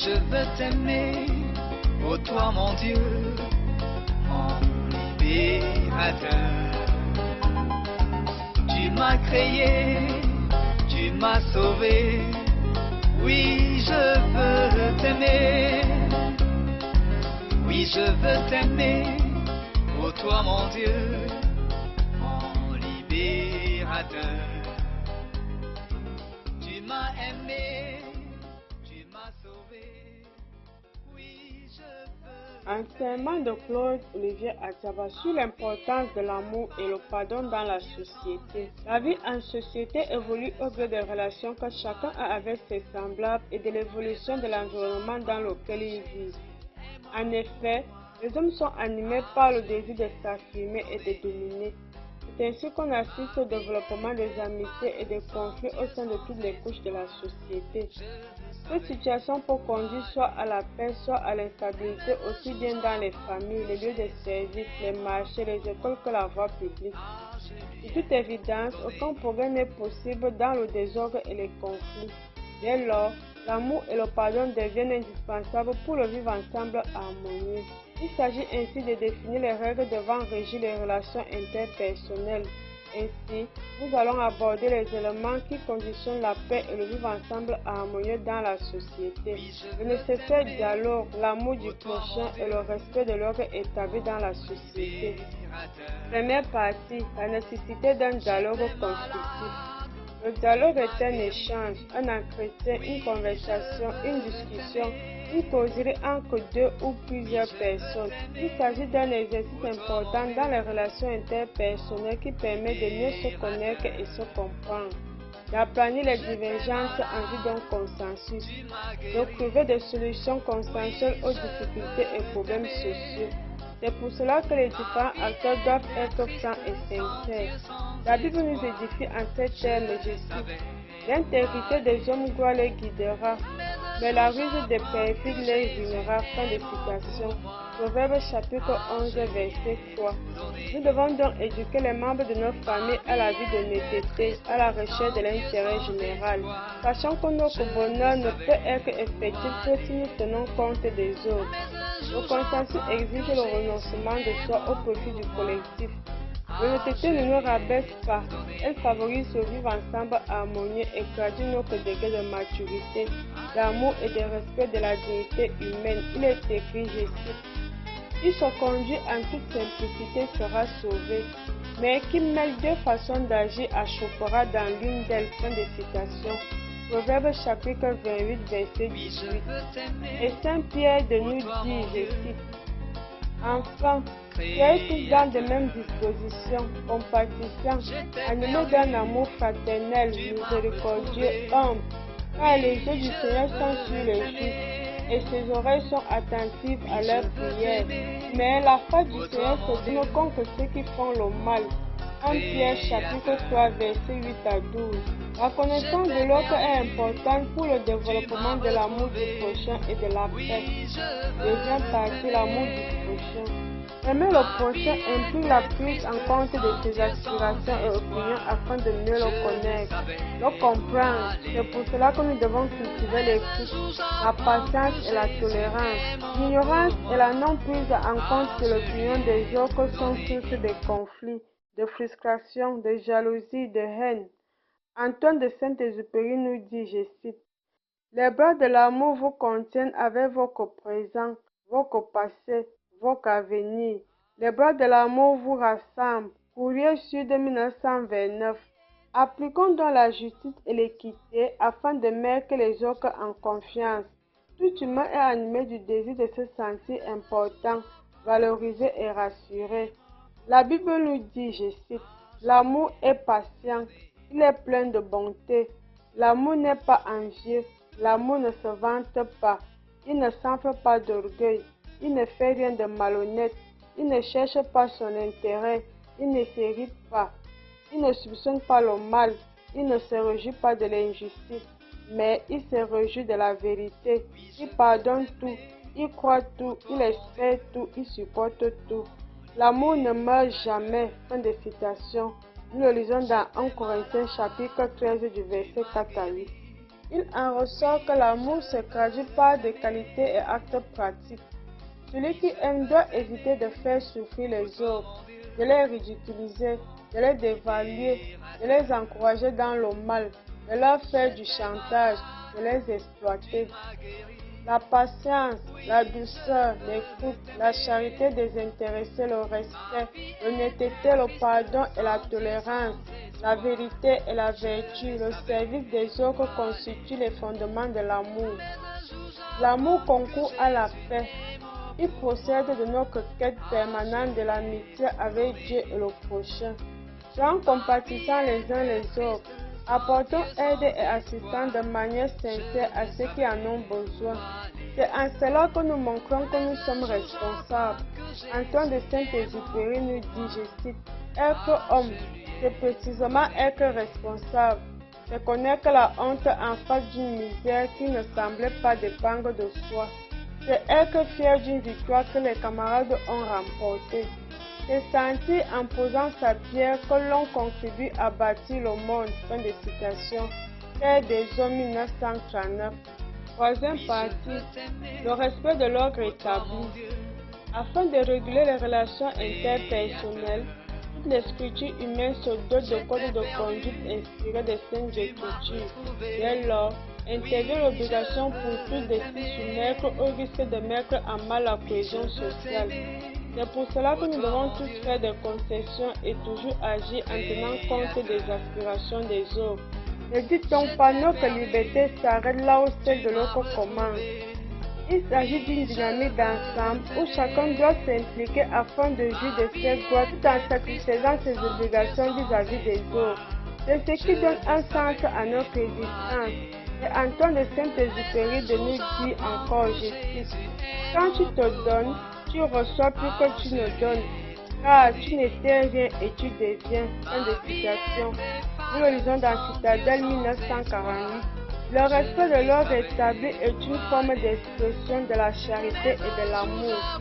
je veux t'aimer, ô toi mon Dieu, mon libérateur. Tu m'as créé, tu m'as sauvé, oui je veux t'aimer, oui je veux t'aimer, ô toi mon Dieu, mon libérateur. Tu m'as aimé, tu m'as sauvé, oui je veux. Enseignement de Claude Olivier Atiaba sur l'importance de l'amour et le pardon dans la société. La vie en société évolue au gré des relations que chacun a avec ses semblables et de l'évolution de l'environnement dans lequel ils vivent. En effet, les hommes sont animés par le désir de s'affirmer et de dominer. C'est ainsi qu'on assiste au développement des amitiés et des conflits au sein de toutes les couches de la société. Cette situation peut conduire soit à la paix, soit à l'instabilité, aussi bien dans les familles, les lieux de service, les marchés, les écoles que la voie publique. De toute évidence, aucun progrès n'est possible dans le désordre et les conflits. Dès lors, l'amour et le pardon deviennent indispensables pour le vivre ensemble harmonieux. Il s'agit ainsi de définir les règles devant régir les relations interpersonnelles. Ainsi, nous allons aborder les éléments qui conditionnent la paix et le vivre ensemble harmonieux dans la société. Le nécessaire dialogue, l'amour du prochain et le respect de l'ordre établi dans la société. Première partie, la nécessité d'un dialogue constructif. Le dialogue est un échange, un entretien, une conversation, une discussion, une causerie entre deux ou plusieurs personnes. Il s'agit d'un exercice important dans les relations interpersonnelles qui permet de mieux se connaître et se comprendre, d'aplanir les divergences en vue d'un consensus, de trouver des solutions consensuelles aux difficultés et problèmes sociaux. C'est pour cela que les différents acteurs doivent être francs et sincères. La Bible nous édifie en ces termes, je cite, « L'intégrité des hommes droits les guidera, mais la ruse des perfides les ruinera. » Fin de citation. Proverbe chapitre 11, verset 3. Nous devons donc éduquer les membres de notre famille à la vie de honnêteté, à la recherche de l'intérêt général. Sachant que notre bonheur ne peut être effectif que si nous tenons compte des autres. Le consensus exige le renoncement de soi au profit du collectif. L'honnêteté ne nous rabaisse pas, elle favorise le vivre ensemble harmonieux et traduit notre degré de maturité, d'amour et de respect de la dignité humaine. Il est écrit, je cite, « Qui se conduit en toute simplicité sera sauvé, mais qui mêle deux façons d'agir achoppera dans l'une d'elles. » Fin de citation. Proverbe chapitre 28, verset 18. Et Saint Pierre de nous dit, je cite, « Enfants, soyez tous dans de mêmes dispositions, compatissants, animés d'un amour fraternel, miséricordieux, humble, car les yeux du Seigneur sont sur les justes, et ses oreilles sont attentives à leurs prières. Mais la face du Seigneur se tourne contre ceux qui font le mal. » 1 Pierre chapitre 3, verset 8 à 12. La connaissance de l'autre est importante pour le développement de l'amour du prochain et de la paix. Deuxième partie, l'amour du prochain. Aimer le prochain implique la prise en compte de ses aspirations et opinions afin de mieux le connaître, le comprendre. C'est pour cela que nous devons cultiver l'écoute, la patience et la tolérance. L'ignorance et la non-prise en compte de l'opinion des autres sont source de conflits, de frustration, de jalousie, de haine. Antoine de Saint-Exupéry nous dit, je cite, « Les bras de l'amour vous contiennent avec votre présent, votre passé, votre avenir. Les bras de l'amour vous rassemblent. » Courrier Sud 1929. Appliquons donc la justice et l'équité afin de mettre les autres en confiance. Tout humain est animé du désir de se sentir important, valorisé et rassuré. La Bible nous dit, je cite, « L'amour est patient, il est plein de bonté. L'amour n'est pas envieux, l'amour ne se vante pas, il ne s'enfle pas d'orgueil, il ne fait rien de malhonnête, il ne cherche pas son intérêt, il ne s'irrite pas, il ne soupçonne pas le mal, il ne se réjouit pas de l'injustice, mais il se réjouit de la vérité. Il pardonne tout, il croit tout, il espère tout, il supporte tout. L'amour ne meurt jamais. » Fin de citation. Nous le lisons dans 1 Corinthiens chapitre 13 du verset 4 à 8. Il en ressort que l'amour se traduit par des qualités et actes pratiques. Celui qui aime doit éviter de faire souffrir les autres, de les ridiculiser, de les dévaluer, de les encourager dans le mal, de leur faire du chantage, de les exploiter. La patience, la douceur, l'écoute, la charité désintéressée, le respect, l'honnêteté, le pardon et la tolérance, la vérité et la vertu, le service des autres constituent les fondements de l'amour. L'amour concourt à la paix. Il procède de notre quête permanente de l'amitié avec Dieu et le prochain. Soyons compatissants les uns les autres. Apportons aide et assistance de manière sincère à ceux qui en ont besoin. C'est en cela que nous montrons que nous sommes responsables. Antoine de Saint-Exupéry nous dit, je cite, « Être homme, c'est précisément être responsable. C'est connaître la honte en face d'une misère qui ne semblait pas dépendre de soi. C'est être fier d'une victoire que les camarades ont remportée. C'est sentir en posant sa pierre que l'on contribue à bâtir le monde. » Fin de citation. Terre des hommes 1939. Troisième partie, le respect de l'ordre établi. Afin de réguler les relations interpersonnelles, toutes les structures humaines se dotent de codes de conduite inspirés des Saintes Écritures. Dès lors, intégrer l'obligation pour tous de s'y soumettre au risque de mettre en mal la cohésion sociale. C'est pour cela que nous devons tous faire des concessions et toujours agir en tenant compte des aspirations des autres. Ne dit-on pas notre liberté s'arrête là où celle de l'autre commence? Il s'agit d'une dynamique d'ensemble où chacun doit s'impliquer afin de jouir de ses droits tout en satisfaisant ses obligations vis-à-vis des autres. C'est ce qui donne un sens à notre existence. Et Antoine de Saint-Exupéry de nous dit encore, je cite, « Quand tu te donnes, tu reçois plus que tu ne donnes, car tu n'étais rien et tu deviens. » Fin de citation. Nous le lisons dans Citadelle 1948. Le respect de l'ordre établi est une forme d'expression de la charité et de l'amour.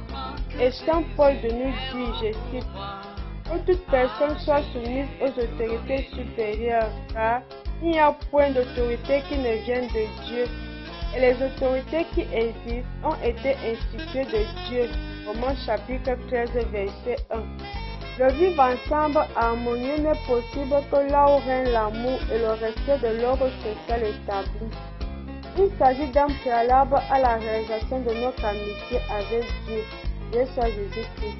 Et Saint Paul de nous dit, je cite, « Que toute personne soit soumise aux autorités supérieures, car il n'y a point d'autorité qui ne vienne de Dieu. Et les autorités qui existent ont été instituées de Dieu. » Romains chapitre 13, verset 1. Le vivre ensemble harmonieux n'est possible que là où règne l'amour et le respect de l'ordre social établi. Il s'agit d'un préalable à la réalisation de notre amitié avec Dieu. Dieu soit Jésus-Christ.